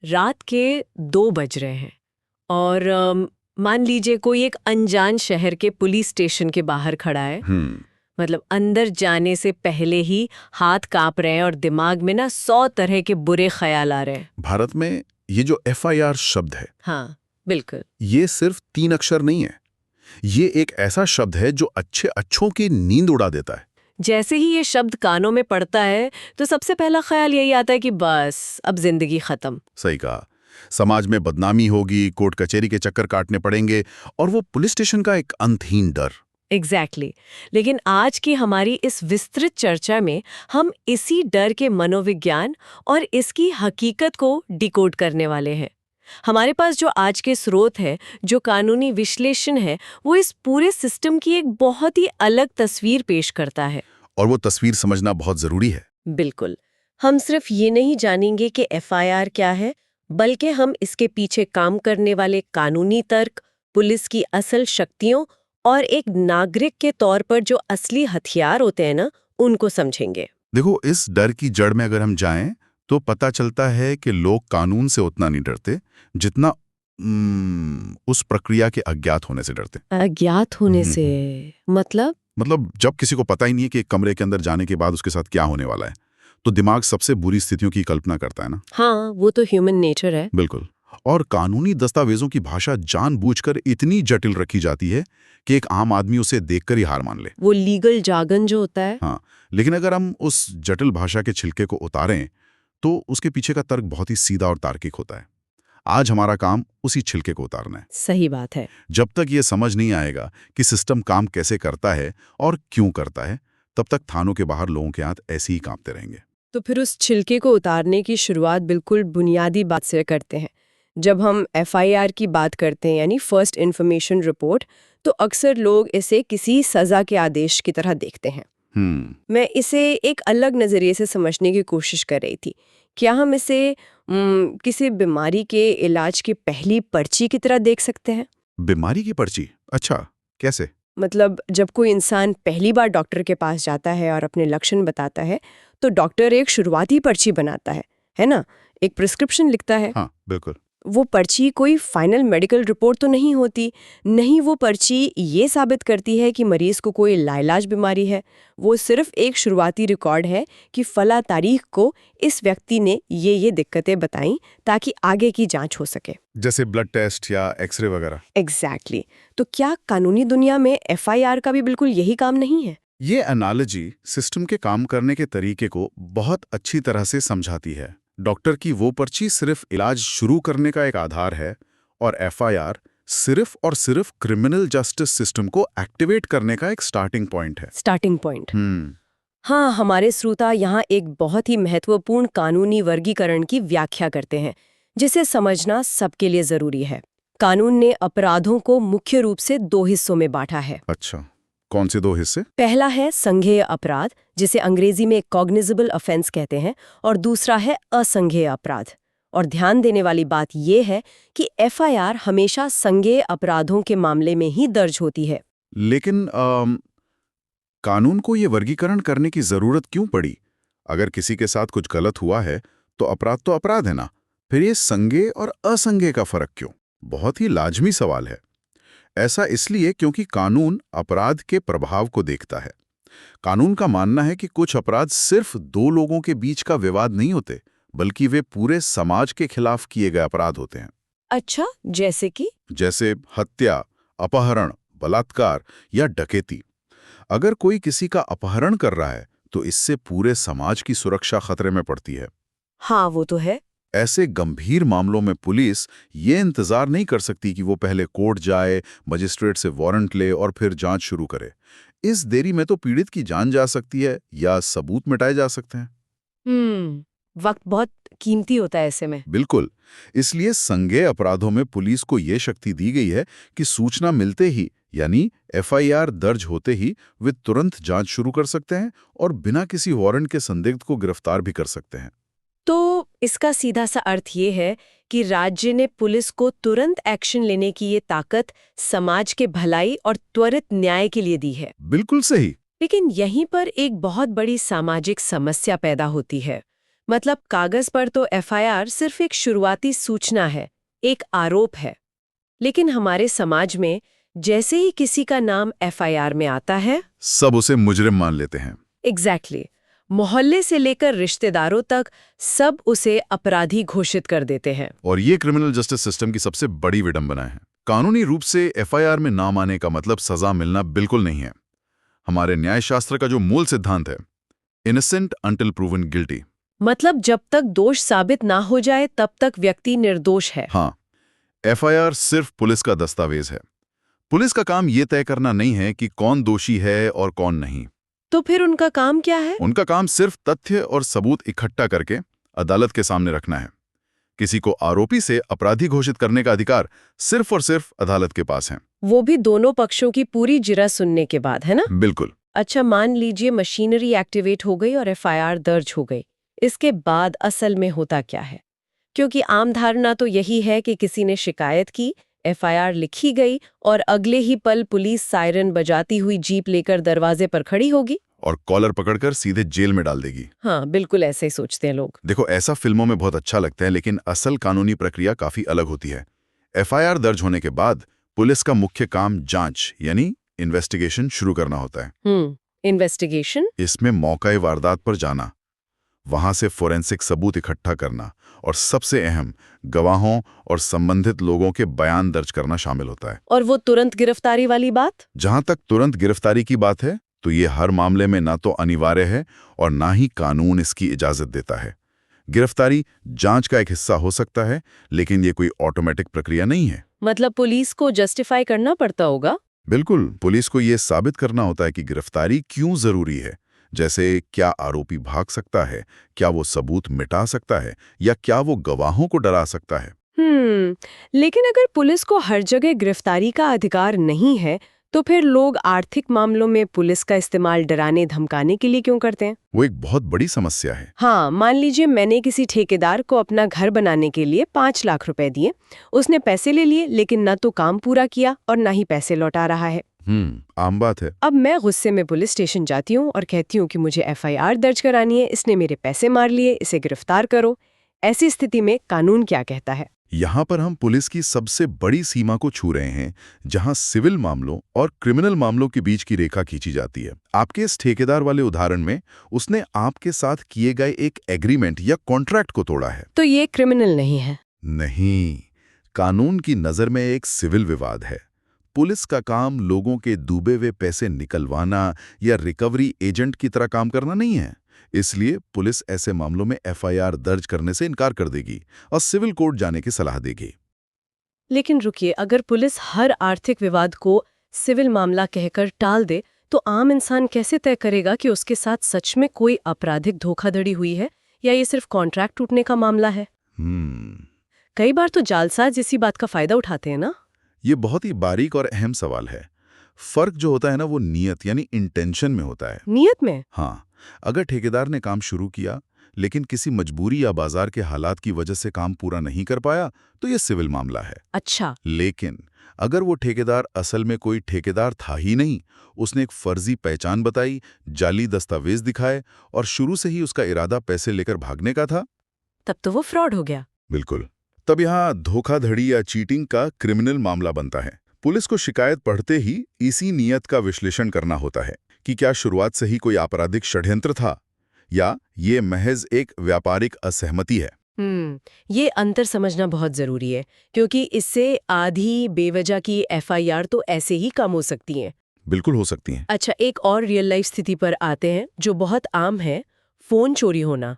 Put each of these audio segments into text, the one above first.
रात के 2 बज रहे हैं और मान लीजिए कोई एक अनजान शहर के पुलिस स्टेशन के बाहर खड़ा है। मतलब अंदर जाने से पहले ही हाथ कांप रहे हैं और दिमाग में ना 100 तरह के बुरे ख्याल आ रहे हैं। भारत में ये जो FIR शब्द है, हाँ बिल्कुल, ये सिर्फ 3 अक्षर नहीं है। ये एक ऐसा शब्द है जो अच्छों की नींद उड़ा देता है। जैसे ही ये शब्द कानों में पड़ता है तो सबसे पहला ख्याल यही आता है कि बस अब जिंदगी खत्म। सही कहा। समाज में बदनामी होगी, कोर्ट कचहरी के चक्कर काटने पड़ेंगे और वो पुलिस स्टेशन का एक अंतहीन डर। एग्जैक्टली। लेकिन आज की हमारी इस विस्तृत चर्चा में हम इसी डर के मनोविज्ञान और इसकी हकीकत को डिकोड करने वाले हैं। हमारे पास जो आज के स्रोत है, जो कानूनी विश्लेषण है, वो इस पूरे सिस्टम की एक बहुत ही अलग तस्वीर पेश करता है। और वो तस्वीर समझना बहुत जरूरी है। बिल्कुल। हम सिर्फ ये नहीं जानेंगे कि FIR क्या है, बल्कि हम इसके पीछे काम करने वाले कानूनी तर्क, पुलिस की असल शक्तियों और एक नागरिक के तौर पर जो असली हथियार होते हैं ना, उनको समझेंगे। देखो, इस डर की जड़ में अगर हम जाएं तो पता चलता है कि लोग कानून से उतना नहीं डरते जितना उस प्रक्रिया के अज्ञात होने से डरते। अज्ञात होने से मतलब जब किसी को पता ही नहीं है कि एक कमरे के अंदर जाने के बाद उसके साथ क्या होने वाला है, तो दिमाग सबसे बुरी स्थितियों की कल्पना करता है ना। हाँ, वो तो ह्यूमन नेचर है। बिल्कुल। और कानूनी दस्तावेजों की भाषा जानबूझकर इतनी जटिल रखी जाती है कि एक आम आदमी उसे देखकर ही हार मान ले। वो लीगल जार्गन जो होता है। हाँ, लेकिन अगर हम उस जटिल भाषा के छिलके को उतारें तो उसके पीछे का तर्क बहुत ही सीधा और तार्किक होता है। आज हमारा काम उसी छिलके को उतारना है। सही बात है। जब तक ये समझ नहीं आएगा कि सिस्टम काम कैसे करता है और क्यों करता है, तब तक थानों के बाहर लोगों के हाथ ऐसे ही कांपते रहेंगे। तो फिर उस छिलके को उतारने की शुरुआत बिल्कुल बुनियादी बात से करते हैं। जब हम FIR की बात करते हैं, यानी फर्स्ट इन्फॉर्मेशन रिपोर्ट, तो अक्सर लोग इसे किसी सजा के आदेश की तरह देखते हैं। मैं इसे एक अलग नज़रिए से समझने की कोशिश कर रही थी। क्या हम इसे किसी बीमारी के इलाज की पहली पर्ची की तरह देख सकते हैं? बीमारी की पर्ची? अच्छा, कैसे? मतलब जब कोई इंसान पहली बार डॉक्टर के पास जाता है और अपने लक्षण बताता है, तो डॉक्टर एक शुरुआती पर्ची बनाता है ना? एक प्रिस्क्रिप्शन लिखता है। हाँ, बिल्कुल। वो पर्ची कोई फाइनल मेडिकल रिपोर्ट तो नहीं होती। नहीं, वो पर्ची ये साबित करती है कि मरीज को कोई लाइलाज बीमारी है। वो सिर्फ एक शुरुआती रिकॉर्ड है कि फला तारीख को इस व्यक्ति ने ये दिक्कतें बताईं ताकि आगे की जांच हो सके। जैसे ब्लड टेस्ट या एक्सरे वगैरह। एग्जैक्टली। तो क्या कानूनी दुनिया में FIR का भी बिल्कुल यही काम नहीं है? ये एनालॉजी सिस्टम के काम करने के तरीके को बहुत अच्छी तरह से समझाती है। डॉक्टर की वो पर्ची सिर्फ इलाज शुरू करने का एक आधार है और FIR सिर्फ और सिर्फ क्रिमिनल जस्टिस सिस्टम को एक्टिवेट करने का एक स्टार्टिंग पॉइंट है। Starting point. हाँ, हमारे श्रोता यहाँ एक बहुत ही महत्वपूर्ण कानूनी वर्गीकरण की व्याख्या करते हैं, जिसे समझना सबके लिए जरूरी है। कानून ने अपराधों को मुख्य रूप से 2 हिस्सों में बांटा है। अच्छा, कौन से 2 हिस्से? पहला है संज्ञेय अपराध, जिसे अंग्रेजी में कॉग्निजेबल ऑफेंस कहते हैं, और दूसरा है असंज्ञेय अपराध। और ध्यान देने वाली बात यह है कि FIR हमेशा संज्ञेय अपराधों के मामले में ही दर्ज होती है। लेकिन कानून को ये वर्गीकरण करने की जरूरत क्यों पड़ी? अगर किसी के साथ कुछ गलत हुआ है तो अपराध है ना, फिर ये संज्ञेय और असंज्ञेय का फर्क क्यों? बहुत ही लाजमी सवाल है। ऐसा इसलिए क्योंकि कानून अपराध के प्रभाव को देखता है। कानून का मानना है कि कुछ अपराध सिर्फ 2 लोगों के बीच का विवाद नहीं होते, बल्कि वे पूरे समाज के खिलाफ किए गए अपराध होते हैं। अच्छा, जैसे हत्या, अपहरण, बलात्कार या डकैती। अगर कोई किसी का अपहरण कर रहा है तो इससे पूरे समाज की सुरक्षा खतरे में पड़ती है। हाँ, वो तो है। ऐसे गंभीर मामलों में पुलिस ये इंतजार नहीं कर सकती कि वो पहले कोर्ट जाए, मजिस्ट्रेट से वारंट ले और फिर जांच शुरू करे। इस देरी में तो पीड़ित की जान जा सकती है या सबूत मिटाए जा सकते हैं। वक्त बहुत कीमती होता है ऐसे में। बिल्कुल। इसलिए संज्ञेय अपराधों में पुलिस को ये शक्ति दी गई है कि सूचना मिलते ही, यानी FIR दर्ज होते ही, वे तुरंत जांच शुरू कर सकते हैं और बिना किसी वारंट के संदिग्ध को गिरफ्तार भी कर सकते हैं। तो इसका सीधा सा अर्थ ये है कि राज्य ने पुलिस को तुरंत एक्शन लेने की ये ताकत समाज के भलाई और त्वरित न्याय के लिए दी है। बिल्कुल सही। लेकिन यहीं पर एक बहुत बड़ी सामाजिक समस्या पैदा होती है। मतलब कागज पर तो एफआईआर सिर्फ एक शुरुआती सूचना है, एक आरोप है। लेकिन हमारे समाज में जैसे ही किसी का नाम एफआईआर में आता है, सब उसे मुजरिम मान लेते हैं। एग्जैक्टली मोहल्ले से लेकर रिश्तेदारों तक सब उसे अपराधी घोषित कर देते हैं। और ये क्रिमिनल जस्टिस सिस्टम की सबसे बड़ी विडंबना है। कानूनी रूप से एफआईआर में नाम आने का मतलब सजा मिलना बिल्कुल नहीं है। हमारे न्यायशास्त्र का जो मूल सिद्धांत है, इनोसेंट अंटिल प्रूवन गिल्टी। मतलब जब तक दोष साबित ना हो जाए तब तक व्यक्ति निर्दोष है। हाँ, एफआईआर सिर्फ पुलिस का दस्तावेज है। पुलिस का काम ये तय करना नहीं है कि कौन दोषी है और कौन नहीं। तो फिर उनका काम क्या है? उनका काम सिर्फ तथ्य और सबूत इकट्ठा करके अदालत के सामने रखना है। किसी को आरोपी से अपराधी घोषित करने का अधिकार सिर्फ और सिर्फ अदालत के पास है। वो भी दोनों पक्षों की पूरी जिरा सुनने के बाद, है ना? बिल्कुल। अच्छा, मान लीजिए मशीनरी एक्टिवेट हो गई और एफआईआर दर्ज हो गई। इसके बाद असल में होता क्या है? क्योंकि आम धारणा तो यही है कि किसी ने शिकायत की, एफआईआर लिखी गई और अगले ही पल पुलिस सायरन बजाती हुई जीप लेकर दरवाजे पर खड़ी होगी और कॉलर पकड़कर सीधे जेल में डाल देगी। हाँ, बिल्कुल ऐसे ही सोचते हैं लोग। देखो, ऐसा फिल्मों में बहुत अच्छा लगता है, लेकिन असल कानूनी प्रक्रिया काफी अलग होती है। एफआईआर दर्ज होने के बाद पुलिस का मुख्य काम जांच यानी इन्वेस्टिगेशन शुरू करना होता है। इन्वेस्टिगेशन? इसमें मौका वारदात पर जाना, वहां से फोरेंसिक सबूत इकट्ठा करना और सबसे अहम गवाहों और संबंधित लोगों के बयान दर्ज करना शामिल होता है। और वो तुरंत गिरफ्तारी वाली बात? जहां तक तुरंत गिरफ्तारी की बात है, तो ये हर मामले में ना तो अनिवार्य है और ना ही कानून इसकी इजाजत देता है। गिरफ्तारी जांच का एक हिस्सा हो सकता है, लेकिन ये कोई ऑटोमेटिक प्रक्रिया नहीं है। मतलब पुलिस को जस्टिफाई करना पड़ता होगा? बिल्कुल, पुलिस को ये साबित करना होता है कि गिरफ्तारी क्यों जरूरी है। जैसे क्या आरोपी भाग सकता है, क्या वो सबूत मिटा सकता है, या क्या वो गवाहों को डरा सकता है। लेकिन अगर पुलिस को हर जगह गिरफ्तारी का अधिकार नहीं है, तो फिर लोग आर्थिक मामलों में पुलिस का इस्तेमाल डराने धमकाने के लिए क्यों करते हैं? वो एक बहुत बड़ी समस्या है। हाँ, मान लीजिए मैंने किसी ठेकेदार को अपना घर बनाने के लिए 5 लाख रुपए दिए। उसने पैसे ले लिए, लेकिन न तो काम पूरा किया और न ही पैसे लौटा रहा है। आम बात है। अब मैं गुस्से में पुलिस स्टेशन जाती हूँ और कहती हूँ कि मुझे एफआईआर दर्ज करानी है, इसने मेरे पैसे मार लिए, इसे गिरफ्तार करो। ऐसी स्थिति में कानून क्या कहता है? यहाँ पर हम पुलिस की सबसे बड़ी सीमा को छू रहे हैं, जहाँ सिविल मामलों और क्रिमिनल मामलों के बीच की रेखा खींची जाती है। आपके इस ठेकेदार वाले उदाहरण में उसने आपके साथ किए गए एक एग्रीमेंट या कॉन्ट्रैक्ट को तोड़ा है। तो ये क्रिमिनल नहीं है? नहीं, कानून की नजर में एक सिविल विवाद है। पुलिस का काम लोगों के डूबे हुए पैसे निकलवाना या रिकवरी एजेंट की तरह काम करना नहीं है। इसलिए पुलिस ऐसे मामलों में एफआईआर दर्ज करने से इनकार कर देगी और सिविल कोर्ट जाने की सलाह देगी। लेकिन रुकिए, अगर पुलिस हर आर्थिक विवाद को सिविल मामला कहकर टाल दे, तो आम इंसान कैसे तय करेगा कि उसके साथ सच में कोई आपराधिक धोखाधड़ी हुई है या ये सिर्फ कॉन्ट्रैक्ट टूटने का मामला है? कई बार तो जालसाज इसी बात का फायदा उठाते हैं ना? ये बहुत ही बारीक और अहम सवाल है। फर्क जो होता है ना, वो नियत यानी इंटेंशन में होता है। नियत में? हाँ, अगर ठेकेदार ने काम शुरू किया लेकिन किसी मजबूरी या बाजार के हालात की वजह से काम पूरा नहीं कर पाया, तो ये सिविल मामला है। अच्छा। लेकिन अगर वो ठेकेदार असल में कोई ठेकेदार था ही नहीं, उसने एक फर्जी पहचान बताई, जाली दस्तावेज दिखाए और शुरू से ही उसका इरादा पैसे लेकर भागने का था, तब तो वो फ्रॉड हो गया। बिल्कुल, तब यहाँ धोखाधड़ी या चीटिंग का क्रिमिनल मामला बनता है। पुलिस को शिकायत पढ़ते ही इसी नियत का विश्लेषण करना होता है कि क्या शुरुआत से ही कोई आपराधिक षड्यंत्र था या ये महज एक व्यापारिक असहमति है। ये अंतर समझना बहुत जरूरी है, क्योंकि इससे आधी बेवजह की एफआईआर तो ऐसे ही कम हो सकती हैं। बिल्कुल हो सकती हैं। अच्छा, एक और रियल लाइफ स्थिति पर आते हैं जो बहुत आम है, फोन चोरी होना।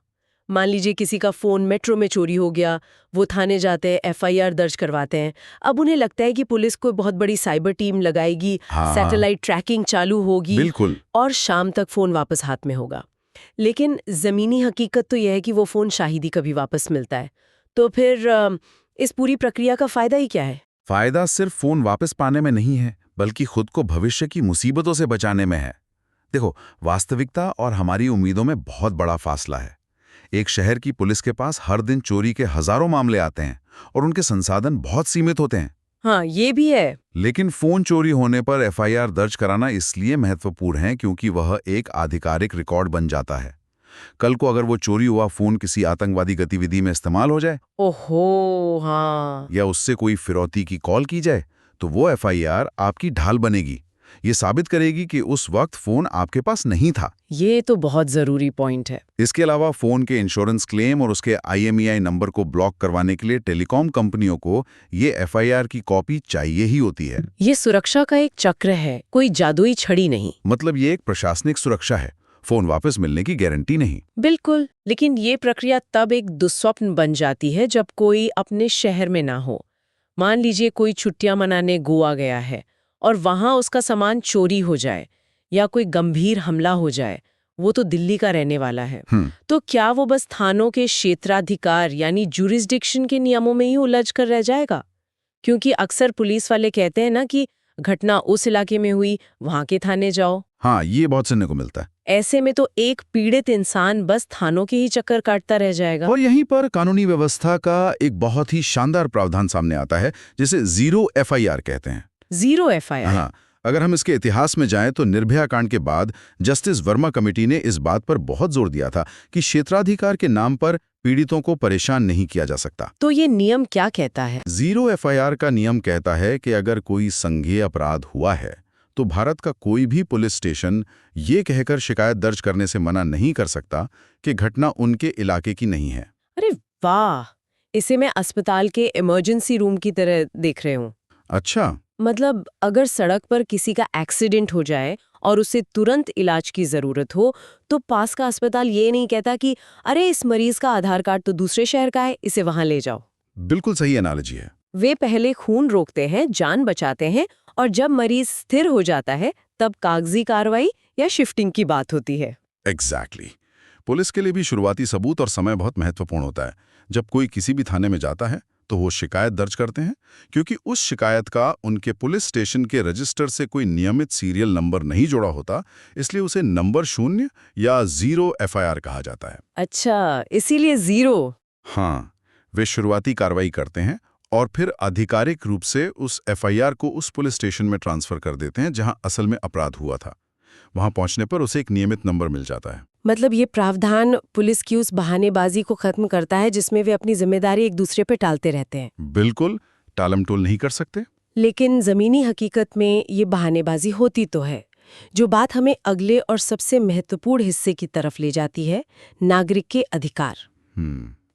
मान लीजिए किसी का फोन मेट्रो में चोरी हो गया, वो थाने जाते हैं, एफआईआर दर्ज करवाते हैं। अब उन्हें लगता है कि पुलिस को बहुत बड़ी साइबर टीम लगाएगी, सैटेलाइट ट्रैकिंग चालू होगी, बिल्कुल, और शाम तक फोन वापस हाथ में होगा। लेकिन जमीनी हकीकत तो यह है कि वो फोन शाहिद ही कभी वापस मिलता है। तो फिर इस पूरी प्रक्रिया का फायदा ही क्या है? फायदा सिर्फ फोन वापस पाने में नहीं है, बल्कि खुद को भविष्य की मुसीबतों से बचाने में है। देखो, वास्तविकता और हमारी उम्मीदों में बहुत बड़ा फासला है। एक शहर की पुलिस के पास हर दिन चोरी के हजारों मामले आते हैं और उनके संसाधन बहुत सीमित होते हैं। हाँ, ये भी है। लेकिन फोन चोरी होने पर एफआईआर दर्ज कराना इसलिए महत्वपूर्ण है क्योंकि वह एक आधिकारिक रिकॉर्ड बन जाता है। कल को अगर वो चोरी हुआ फोन किसी आतंकवादी गतिविधि में इस्तेमाल हो जाए, ओहो हाँ। या उससे कोई फिरौती की कॉल की जाए, तो वो एफआईआर आपकी ढाल बनेगी। ये साबित करेगी कि उस वक्त फोन आपके पास नहीं था। ये तो बहुत जरूरी पॉइंट है। इसके अलावा फोन के इंश्योरेंस क्लेम और उसके IMEI नंबर को ब्लॉक करवाने के लिए टेलीकॉम कंपनियों को ये एफआईआर की कॉपी चाहिए ही होती है। ये सुरक्षा का एक चक्र है, कोई जादुई छड़ी नहीं। मतलब ये एक प्रशासनिक सुरक्षा है, फोन वापस मिलने की गारंटी नहीं। बिल्कुल, लेकिन ये प्रक्रिया तब एक दुस्वप्न बन जाती है जब कोई अपने शहर में ना हो। मान लीजिए कोई छुट्टियां मनाने गोवा गया है और वहां उसका सामान चोरी हो जाए या कोई गंभीर हमला हो जाए, वो तो दिल्ली का रहने वाला है। तो क्या वो बस थानों के क्षेत्राधिकार यानी जुरिस्डिक्शन के नियमों में ही उलझ कर रह जाएगा? क्योंकि अक्सर पुलिस वाले कहते हैं ना कि घटना उस इलाके में हुई, वहां के थाने जाओ। हाँ, ये बहुत सुनने को मिलता है। ऐसे में तो एक पीड़ित इंसान बस थानों के ही चक्कर काटता रह जाएगा। और यहीं पर कानूनी व्यवस्था का एक बहुत ही शानदार प्रावधान सामने आता है, जिसे जीरो एफआईआर कहते हैं। Zero FIR. हाँ, अगर हम इसके इतिहास में जाएं तो निर्भया कांड के बाद जस्टिस वर्मा कमेटी ने इस बात पर बहुत जोर दिया था कि क्षेत्राधिकार के नाम पर पीड़ितों को परेशान नहीं किया जा सकता। तो ये नियम क्या कहता है? जीरो एफआईआर का नियम कहता है कि अगर कोई संज्ञेय अपराध हुआ है तो भारत का कोई भी पुलिस स्टेशन ये कहकर शिकायत दर्ज करने से मना नहीं कर सकता कि घटना उनके इलाके की नहीं है। अरे वाह, इसे मैं अस्पताल के इमरजेंसी रूम की तरह देख रही हूँ। अच्छा। मतलब अगर सड़क पर किसी का एक्सीडेंट हो जाए और उसे तुरंत इलाज की जरूरत हो, तो पास का अस्पताल ये नहीं कहता कि अरे इस मरीज का आधार कार्ड तो दूसरे शहर का है, इसे वहां ले जाओ। बिल्कुल सही एनालॉजी है। वे पहले खून रोकते हैं, जान बचाते हैं, और जब मरीज स्थिर हो जाता है तब कागजी कार्रवाई या शिफ्टिंग की बात होती है। एग्जैक्टली। पुलिस के लिए भी शुरुआती सबूत और समय बहुत महत्वपूर्ण होता है। जब कोई किसी भी थाने में जाता है तो वो शिकायत दर्ज करते हैं, क्योंकि उस शिकायत का उनके पुलिस स्टेशन के रजिस्टर से कोई नियमित सीरियल नंबर नहीं जुड़ा होता, इसलिए उसे नंबर 0 या जीरो एफआईआर कहा जाता है। अच्छा, इसीलिए जीरो। हाँ, वे शुरुआती कार्रवाई करते हैं और फिर आधिकारिक रूप से उस एफआईआर को उस पुलिस स्टेशन में ट्रांसफर कर देते हैं जहां असल में अपराध हुआ था। वहां पहुंचने पर उसे एक नियमित नंबर मिल जाता है। मतलब ये प्रावधान पुलिस की उस बहानेबाजी को खत्म करता है जिसमें वे अपनी जिम्मेदारी एक दूसरे पर टालते रहते हैं। बिल्कुल, टालमटोल नहीं कर सकते। लेकिन जमीनी हकीकत में ये बहानेबाजी होती तो है, जो बात हमें अगले और सबसे महत्वपूर्ण हिस्से की तरफ ले जाती है, नागरिक के अधिकार।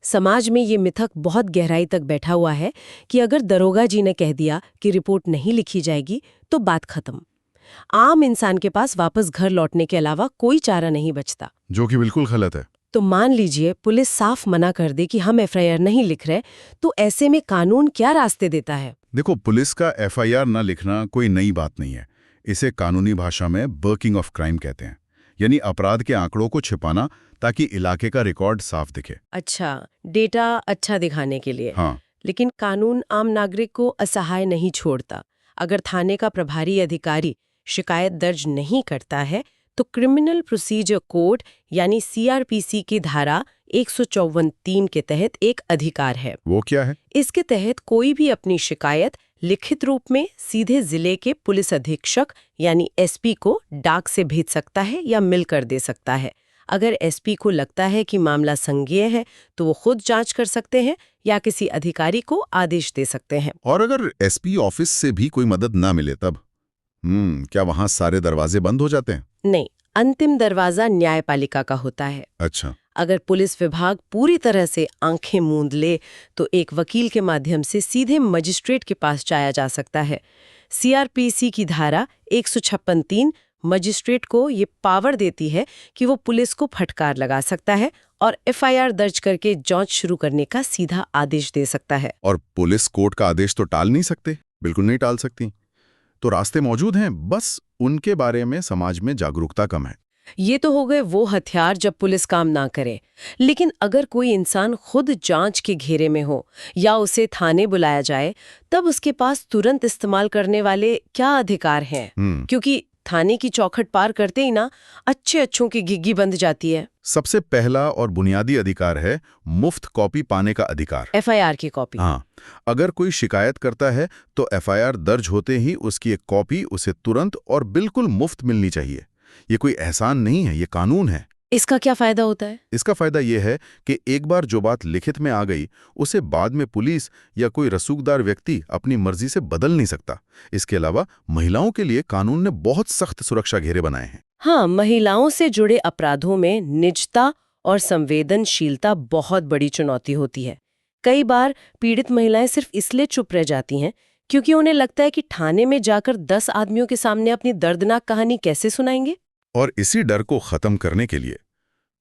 समाज में ये मिथक बहुत गहराई तक बैठा हुआ है कि अगर दरोगा जी ने कह दिया कि रिपोर्ट नहीं लिखी जाएगी तो बात खत्म। आम इंसान के पास वापस घर लौटने के अलावा कोई चारा नहीं बचता, जो कि बिल्कुल गलत है। तो मान लीजिए पुलिस साफ मना कर दे कि हम एफआईआर नहीं लिख रहे, तो ऐसे में कानून क्या रास्ते देता है? देखो, पुलिस का एफआईआर न लिखना कोई नई बात नहीं है। इसे कानूनी भाषा में बर्किंग ऑफ क्राइम कहते हैं, यानी अपराध के आंकड़ों को छिपाना ताकि इलाके का रिकॉर्ड साफ दिखे। अच्छा, डेटा अच्छा दिखाने के लिए। हाँ। लेकिन कानून आम नागरिक को असहाय नहीं छोड़ता। अगर थाने का प्रभारी अधिकारी शिकायत दर्ज नहीं करता है तो क्रिमिनल प्रोसीजर कोड यानी CRPC की धारा 154(3) के तहत एक अधिकार है। वो क्या है? इसके तहत कोई भी अपनी शिकायत लिखित रूप में सीधे जिले के पुलिस अधीक्षक यानी SP को डाक से भेज सकता है या मिलकर दे सकता है। अगर SP को लगता है कि मामला संज्ञेय है तो वो खुद जांच कर सकते हैं या किसी अधिकारी को आदेश दे सकते हैं। और अगर SP ऑफिस से भी कोई मदद ना मिले तब क्या वहां सारे दरवाजे बंद हो जाते हैं? नहीं, अंतिम दरवाजा न्यायपालिका का होता है। अच्छा। अगर पुलिस विभाग पूरी तरह से आंखें मूंद ले तो एक वकील के माध्यम से सीधे मजिस्ट्रेट के पास जाया जा सकता है। CRPC की धारा 156(3) मजिस्ट्रेट को ये पावर देती है कि वो पुलिस को फटकार लगा सकता है और FIR दर्ज करके जांच शुरू करने का सीधा आदेश दे सकता है। और पुलिस कोर्ट का आदेश तो टाल नहीं सकते, बिल्कुल नहीं टाल सकती। तो रास्ते मौजूद हैं, बस उनके बारे में समाज में जागरूकता कम है। ये तो हो गए वो हथियार जब पुलिस काम ना करे। लेकिन अगर कोई इंसान खुद जांच के घेरे में हो या उसे थाने बुलाया जाए, तब उसके पास तुरंत इस्तेमाल करने वाले क्या अधिकार हैं? क्योंकि थाने की चौखट पार करते ही ना अच्छों की घिग्गी बंध जाती है। सबसे पहला और बुनियादी अधिकार है मुफ्त कॉपी पाने का अधिकार। FIR की कॉपी। हाँ, अगर कोई शिकायत करता है तो FIR दर्ज होते ही उसकी एक कॉपी उसे तुरंत और बिल्कुल मुफ्त मिलनी चाहिए। ये कोई एहसान नहीं है, ये कानून है। इसका क्या फायदा होता है? इसका फायदा ये है कि एक बार जो बात लिखित में आ गई, उसे बाद में पुलिस या कोई रसूखदार व्यक्ति अपनी मर्जी से बदल नहीं सकता। इसके अलावा महिलाओं के लिए कानून ने बहुत सख्त सुरक्षा घेरे बनाए हैं। हाँ, महिलाओं से जुड़े अपराधों में निजता और संवेदनशीलता बहुत बड़ी चुनौती होती है। कई बार पीड़ित महिलाएं सिर्फ इसलिए चुप रह जाती हैं क्योंकि उन्हें लगता है कि थाने में जाकर 10 आदमियों के सामने अपनी दर्दनाक कहानी कैसे सुनाएंगे। और इसी डर को खत्म करने के लिए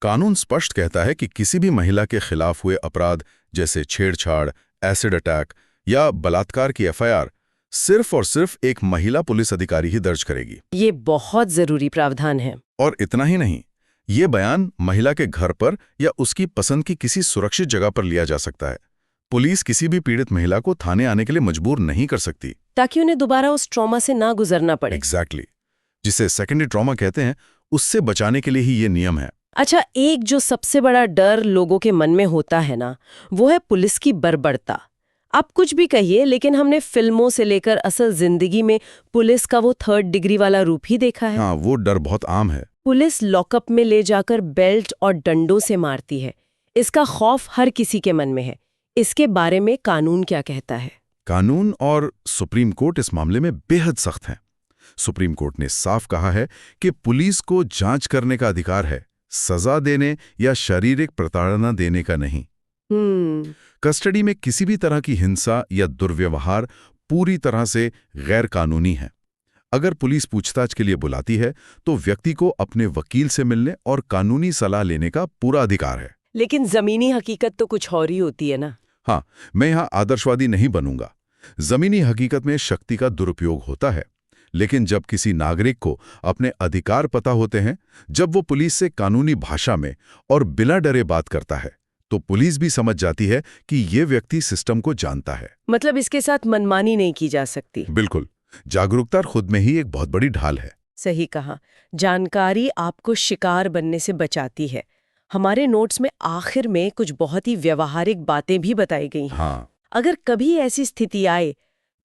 कानून स्पष्ट कहता है कि किसी भी महिला के खिलाफ हुए अपराध जैसे छेड़छाड़, एसिड अटैक या बलात्कार की एफआईआर सिर्फ और सिर्फ एक महिला पुलिस अधिकारी ही दर्ज करेगी। ये बहुत जरूरी प्रावधान है। और इतना ही नहीं, ये बयान महिला के घर पर या उसकी पसंद की किसी सुरक्षित जगह पर लिया जा सकता है। पुलिस किसी भी पीड़ित महिला को थाने आने के लिए मजबूर नहीं कर सकती, ताकि उन्हें दोबारा उस ट्रॉमा से ना गुजरना पड़े। एग्जैक्टली। जिसे सेकेंडरी ट्रॉमा कहते हैं, उससे बचाने के लिए ही ये नियम है। अच्छा, एक जो सबसे बड़ा डर लोगों के मन में होता है ना, वो है पुलिस की बर्बरता। आप कुछ भी कहिए, लेकिन हमने फिल्मों से लेकर असल जिंदगी में पुलिस का वो 3rd डिग्री वाला रूप ही देखा है। हाँ, वो डर बहुत आम है। पुलिस लॉकअप में ले जाकर बेल्ट और डंडों से मारती है। इसका खौफ हर किसी के मन में है। इसके बारे में कानून क्या कहता है? कानून और सुप्रीम कोर्ट इस मामले में बेहद सख्त हैं। सुप्रीम कोर्ट ने साफ कहा है कि पुलिस को जांच करने का अधिकार है, सजा देने या शारीरिक प्रताड़ना देने का नहीं। कस्टडी में किसी भी तरह की हिंसा या दुर्व्यवहार पूरी तरह से गैर कानूनी है। अगर पुलिस पूछताछ के लिए बुलाती है तो व्यक्ति को अपने वकील से मिलने और कानूनी सलाह लेने का पूरा अधिकार है। लेकिन जमीनी हकीकत तो कुछ और ही होती है ना। हाँ, मैं यहाँ आदर्शवादी नहीं बनूंगा। जमीनी हकीकत में शक्ति का दुरुपयोग होता है, लेकिन जब किसी नागरिक को अपने अधिकार पता होते हैं, जब वो पुलिस से कानूनी भाषा में और बिना डरे बात करता है, तो पुलिस भी समझ जाती है कि ये व्यक्ति सिस्टम को जानता है। मतलब इसके साथ मनमानी नहीं की जा सकती। बिल्कुल। जागरूकता खुद में ही एक बहुत बड़ी ढाल है। सही कहा। जानकारी आपको शिकार बनने से बचाती है। हमारे नोट्स में आखिर में कुछ बहुत ही व्यवहारिक बातें भी बताई गई हैं। हाँ। अगर कभी ऐसी स्थिति आए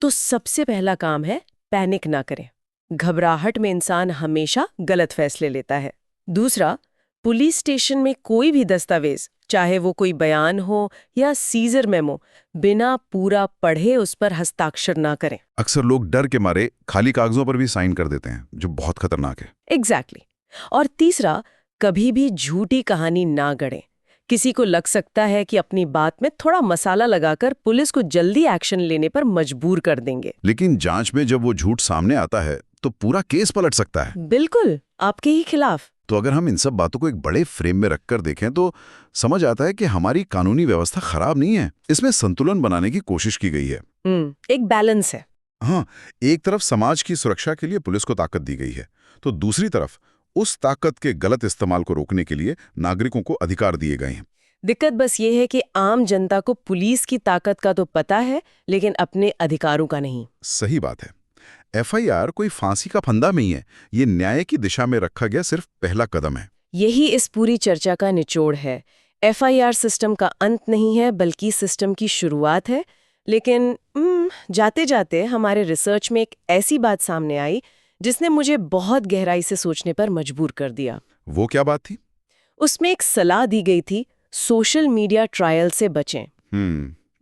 तो सबसे पहला काम है पैनिक ना करें। घबराहट में इंसान हमेशा गलत फैसले लेता है। दूसरा, पुलिस स्टेशन में कोई भी दस्तावेज, चाहे वो कोई बयान हो या सीजर मेमो, बिना पूरा पढ़े उस पर हस्ताक्षर ना करें। अक्सर लोग डर के मारे खाली कागजों पर भी साइन कर देते हैं, जो बहुत खतरनाक है। एग्जैक्टली। और तीसरा, कभी भी झूठी कहानी ना गढ़ें। किसी को लग सकता है कि अपनी बात में थोड़ा मसाला लगाकर पुलिस को जल्दी एक्शन लेने पर मजबूर कर देंगे, लेकिन जांच में जब वो झूठ सामने आता है तो पूरा केस पलट सकता है। बिल्कुल आपके ही खिलाफ। तो अगर हम इन सब बातों को एक बड़े फ्रेम में रखकर देखें तो समझ आता है कि हमारी कानूनी व्यवस्था खराब नहीं है। इसमें संतुलन बनाने की कोशिश की गई है। एक बैलेंस है। हाँ, एक तरफ समाज की सुरक्षा के लिए पुलिस को ताकत दी गई है, तो दूसरी तरफ उस ताकत के गलत इस्तेमाल को रोकने के लिए नागरिकों को अधिकार दिए गए हैं। दिक्कत बस ये है कि आम जनता को पुलिस की ताकत का तो पता है, लेकिन अपने अधिकारों का नहीं। सही बात है। एफआईआर कोई फांसी का फंदा नहीं है, ये न्याय की दिशा में रखा गया सिर्फ पहला कदम है। यही इस पूरी चर्चा का निचोड़ है। एफआईआर सिस्टम का अंत नहीं है, बल्कि सिस्टम की शुरुआत है। लेकिन जाते जाते हमारे रिसर्च में एक ऐसी बात सामने आई जिसने मुझे बहुत गहराई से सोचने पर मजबूर कर दिया। वो क्या बात थी? उसमें एक सलाह दी गई थी, सोशल मीडिया ट्रायल से बचें।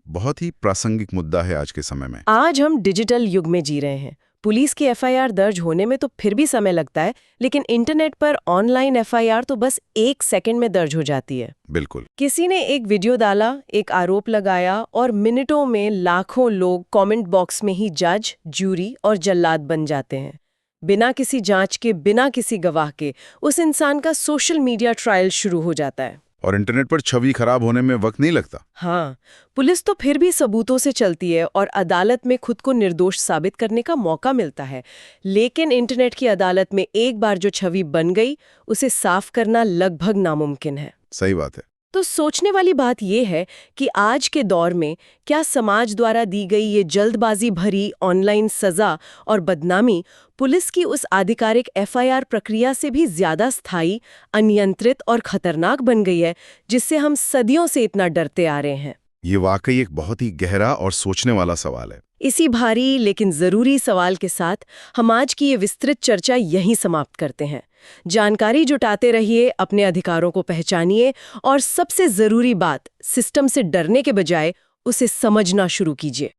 बहुत ही प्रासंगिक मुद्दा है आज के समय में। आज हम डिजिटल युग में जी रहे हैं। पुलिस की एफआईआर दर्ज होने में तो फिर भी समय लगता है, लेकिन इंटरनेट पर ऑनलाइन एफआईआर तो बस 1 सेकंड में दर्ज हो जाती है। बिल्कुल। किसी ने एक वीडियो डाला, एक आरोप लगाया और मिनटों में लाखों लोग कमेंट बॉक्स में ही जज, जूरी और जल्लाद बन जाते हैं। बिना किसी जांच के, बिना किसी गवाह के उस इंसान का सोशल मीडिया ट्रायल शुरू हो जाता है। और इंटरनेट पर छवि खराब होने में वक्त नहीं लगता। हाँ, पुलिस तो फिर भी सबूतों से चलती है और अदालत में खुद को निर्दोष साबित करने का मौका मिलता है। लेकिन इंटरनेट की अदालत में एक बार जो छवि बन गई, उसे साफ करना लगभग नामुमकिन है। सही बात है। तो सोचने वाली बात यह है कि आज के दौर में क्या समाज द्वारा दी गई ये जल्दबाजी भरी ऑनलाइन सजा और बदनामी पुलिस की उस आधिकारिक एफआईआर प्रक्रिया से भी ज्यादा स्थायी, अनियंत्रित और खतरनाक बन गई है, जिससे हम सदियों से इतना डरते आ रहे हैं? ये वाकई एक बहुत ही गहरा और सोचने वाला सवाल है। इसी भारी लेकिन जरूरी सवाल के साथ हम आज की ये विस्तृत चर्चा यहीं समाप्त करते हैं। जानकारी जुटाते रहिए, अपने अधिकारों को पहचानिए और सबसे ज़रूरी बात, सिस्टम से डरने के बजाय उसे समझना शुरू कीजिए।